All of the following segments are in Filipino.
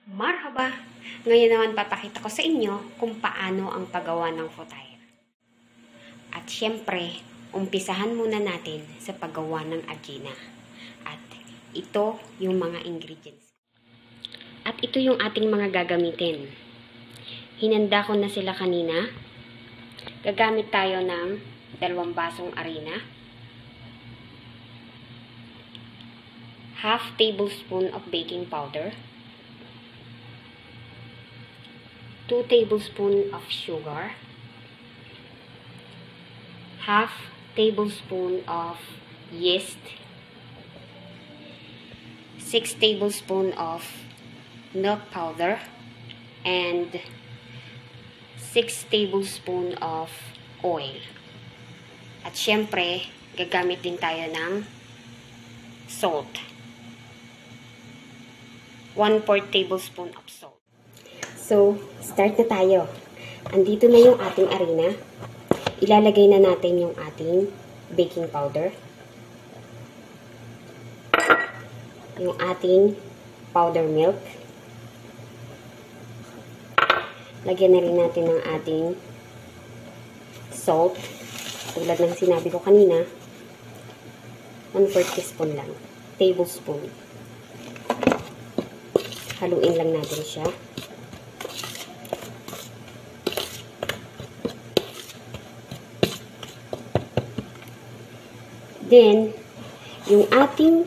Marhaba! Ngayon naman papakita ko sa inyo kung paano ang paggawa ng futair. At syempre, umpisahan muna natin sa paggawa ng agina. At ito yung mga ingredients. At ito yung ating mga gagamitin. Hinanda ko na sila kanina. Gagamit tayo ng 2 basong arena, half tablespoon of baking powder, 2 tablespoons of sugar, half tablespoon of yeast, 6 tablespoons of milk powder, and 6 tablespoons of oil. At syempre, gagamit din tayo ng salt. 1/4 tablespoon of salt. So, start na tayo. Andito na yung ating arena. Ilalagay na natin yung ating baking powder. Yung ating powder milk. Lagyan na rin natin ng ating salt. Tulad ng sinabi ko kanina, 1/4 teaspoon lang. Tablespoon. Haluin lang natin siya. Then, yung ating,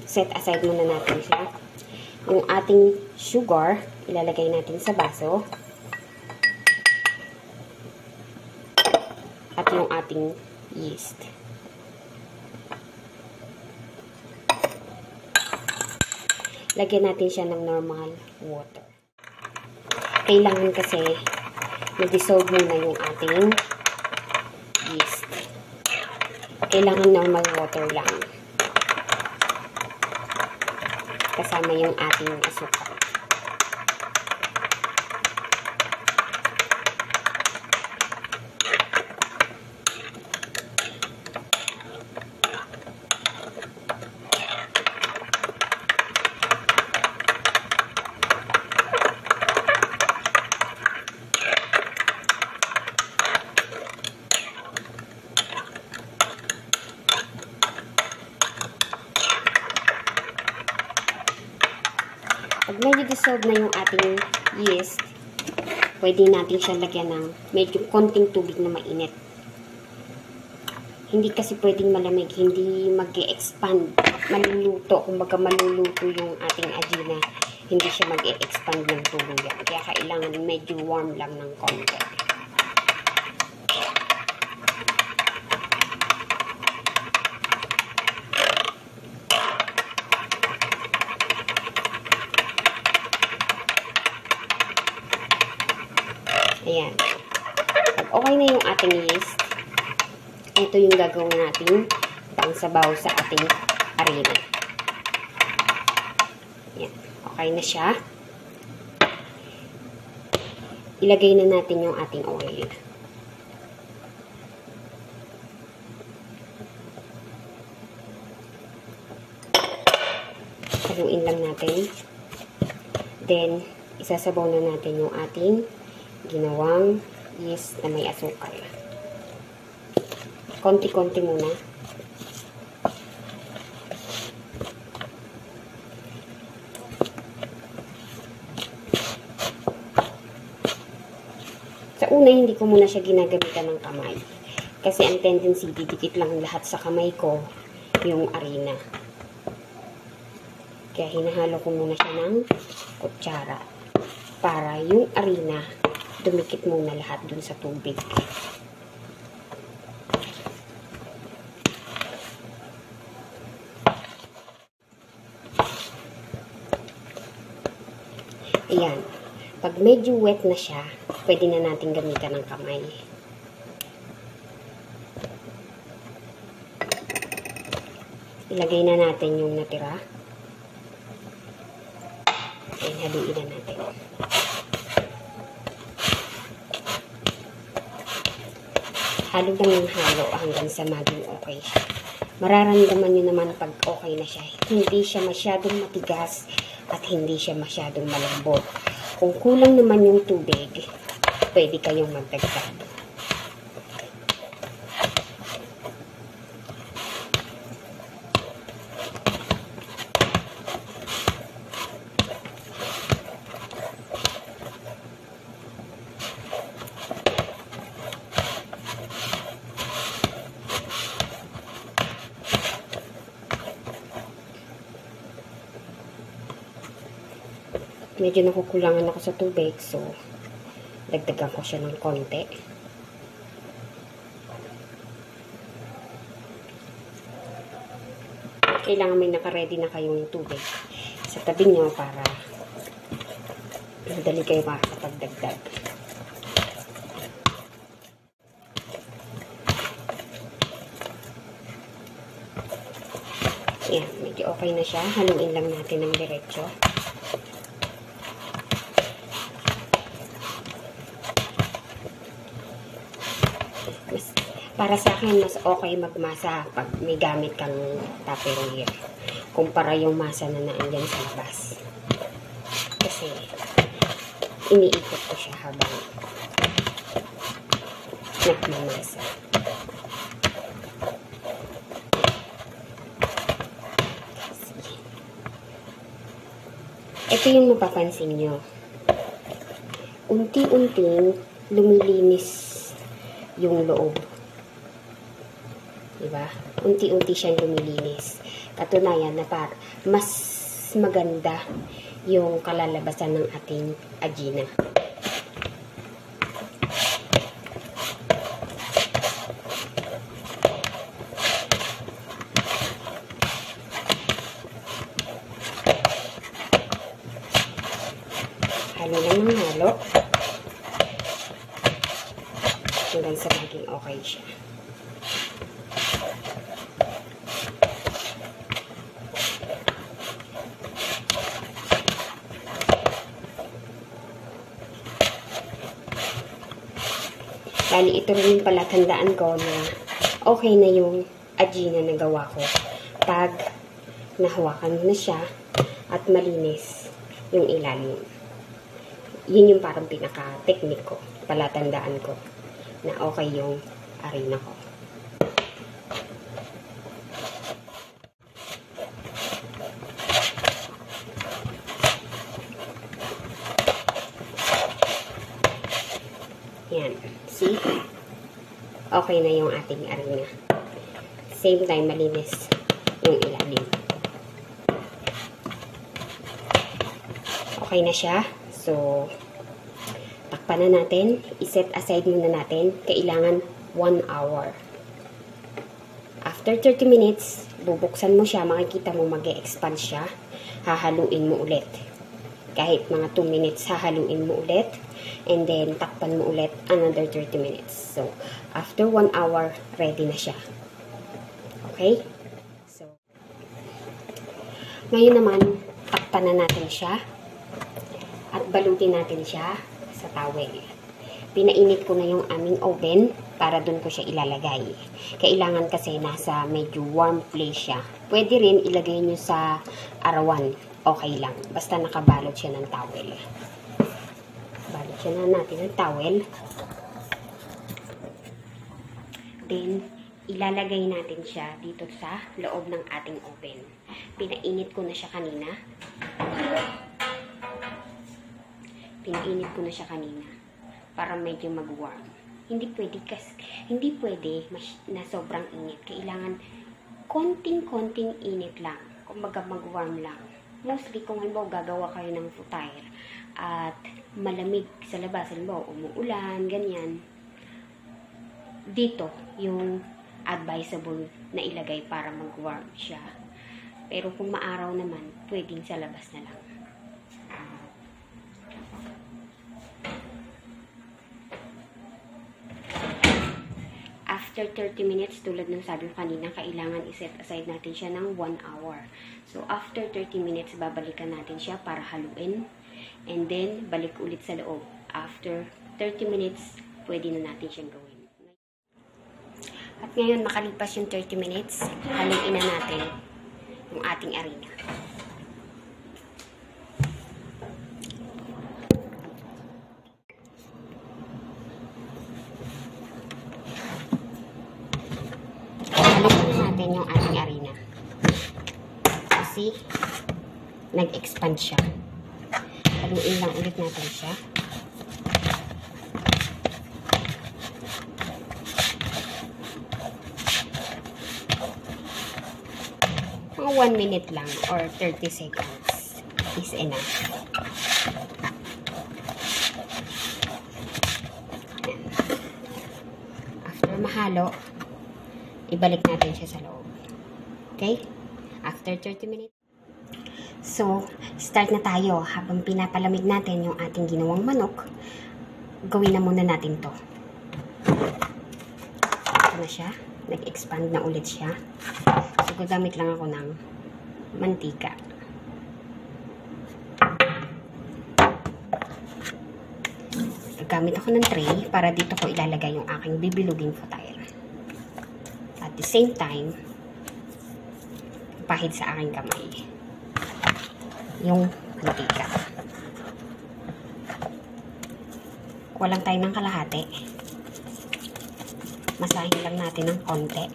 set aside muna natin siya. Yung ating sugar, ilalagay natin sa baso. At yung ating yeast. Lagyan natin siya ng normal water. Kailangan kasi na-dissolve muna yung ating yeast. Kailangan normal water lang. Kasama yung ating asukal. Pag medyo dissolved na yung ating yeast, pwede natin siya lagyan ng medyo konting tubig na mainit. Hindi kasi pwedeng malamig, hindi mag-e-expand, maluluto. Kumbaga maluluto yung ating agina, hindi siya mag-e-expand ng tuluyan. Kaya kailangan medyo warm lang ng konti. Ayan. Pag okay na yung ating yeast, ito yung gagawin natin pangsabaw sa ating arena. Ayan. Okay na siya. Ilagay na natin yung ating oil. Haluin lang natin. Then, isasabaw na natin yung ating ginawang yeast na may asukal. Konti-konti muna. Sa una, hindi ko muna siya ginagamitan ng kamay. Kasi ang tendency, didikit lang lahat sa kamay ko yung arena. Kaya hinahalo ko muna siya ng kutsara para yung arena dumikit muna lahat dun sa tubig. Ayan. Pag medyo wet na siya, pwede na natin gamitan ng kamay. Ilagay na natin yung natira. Ayan, haluin na natin. Halo lang ng halo hanggang sa maging okay siya. Mararamdaman nyo naman pag okay na siya. Hindi siya masyadong matigas at hindi siya masyadong malambot. Kung kulang naman yung tubig, pwede kayong magdagdag. Medyo nakukulangan ako sa tubig, so dagdagan ko siya ng konti. Kailangan may naka-ready na kayong tubig sa tabi nyo para madali kayo makakapagdagdag. Yan, medyo okay na siya. Haluin lang natin ng diretso. Para sa akin, mas okay magmasa pag may gamit kang tupperware kumpara yung masa na naandyan sa labas. Kasi, iniikot ko siya habang nagmamasa. Ito yung mapapansin nyo. Unti-unting lumilinis yung loob. Diba? Unti-unti siyang lumilinis. Katunayan na mas maganda yung kalalabasan ng ating agina. Halo lang ng halo. Hanggang sa maging okay siya. Bali, ito rin yung palatandaan ko na okay na yung agina na gawa ko pag nahawakan mo na siya at malinis yung ilalim. Yun yung parang pinaka-technique ko, palatandaan ko na okay yung arena ko. Yan. See? Okay na yung ating arena. Same time, malinis yung ilalim. Okay na siya. So, takpan na natin. I-set aside muna natin. Kailangan 1 hour. After 30 minutes, bubuksan mo siya. Makikita mo mag-e-expand siya. Hahaluin mo ulit. Kahit mga 2 minutes, hahaluin mo ulit. And then, takpan mo ulit another 30 minutes. So, after 1 hour, ready na siya. Okay? So, ngayon naman, takpan na natin siya. At balutin natin siya sa towel. Pinainit ko na yung aming oven para dun ko siya ilalagay. Kailangan kasi nasa medyo warm place siya. Pwede rin ilagay nyo sa arawan. Okay lang. Basta nakabalot siya ng towel. Balot siya na natin ng towel. Then, ilalagay natin siya dito sa loob ng ating oven. Pinainit ko na siya kanina. Para medyo mag-warm. Hindi pwede na sobrang init. Kailangan konting-konting init lang. Kumbaga mag-warm lang. Mostly kung halimbawa gagawa kayo ng futair at malamig sa labas, halimbawa umuulan, ganyan. Dito yung advisable na ilagay para mag-warm siya. Pero kung maaraw naman, pwedeng sa labas na lang. After 30 minutes, tulad ng sabi ko kanina, kailangan i-set aside natin siya ng 1 hour. So, after 30 minutes, babalikan natin siya para haluin. And then, balik ulit sa loob. After 30 minutes, pwede na natin siyang gawin. At ngayon, makalipas yung 30 minutes, haluin na natin yung ating arena. natin yung ating arena. Kasi, nag-expand siya. Haluin lang ulit natin siya. Mga 1 minute lang or 30 seconds is enough. After mahalo, ibalik natin siya sa loob. Okay? After 30 minutes. So, start na tayo. Habang pinapalamig natin yung ating ginawang manok, gawin na muna natin to. Ito na siya. Nag-expand na ulit siya. So, gagamit lang ako ng mantika. Gagamit ako ng tray para dito ko ilalagay yung aking bibiluging futair. At the same time, pahid sa aking kamay yung mantika. Kuha lang tayo ng kalahati. Masahin lang natin ng konti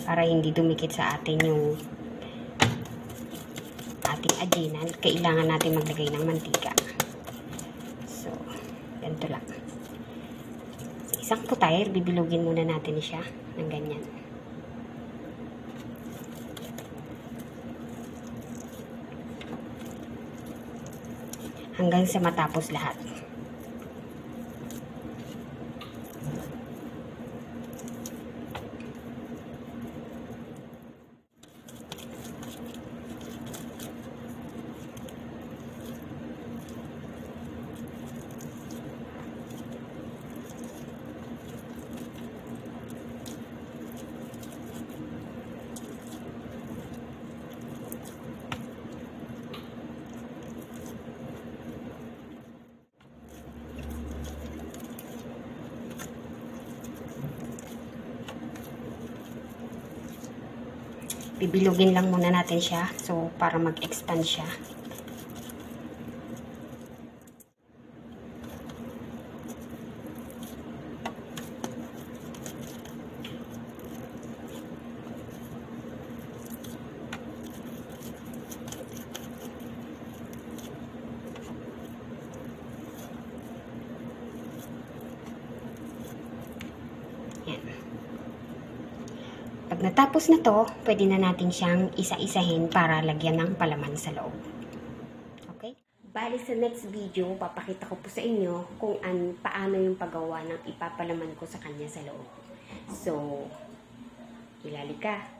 para hindi dumikit sa atin yung ating ajinan. Kailangan natin maglagay ng mantika. So, ganito lang. Sa isang futair, bibilugin muna natin siya ng ganyan. Hanggang sa matapos lahat. Bibilugin lang muna natin siya. So, para mag-expand siya. Yan. Pag natapos na to, pwede na natin siyang isa-isahin para lagyan ng palaman sa loob. Okay? Bali sa next video, papakita ko po sa inyo kung paano yung paggawa ng ipapalaman ko sa kanya sa loob. So, kilali ka.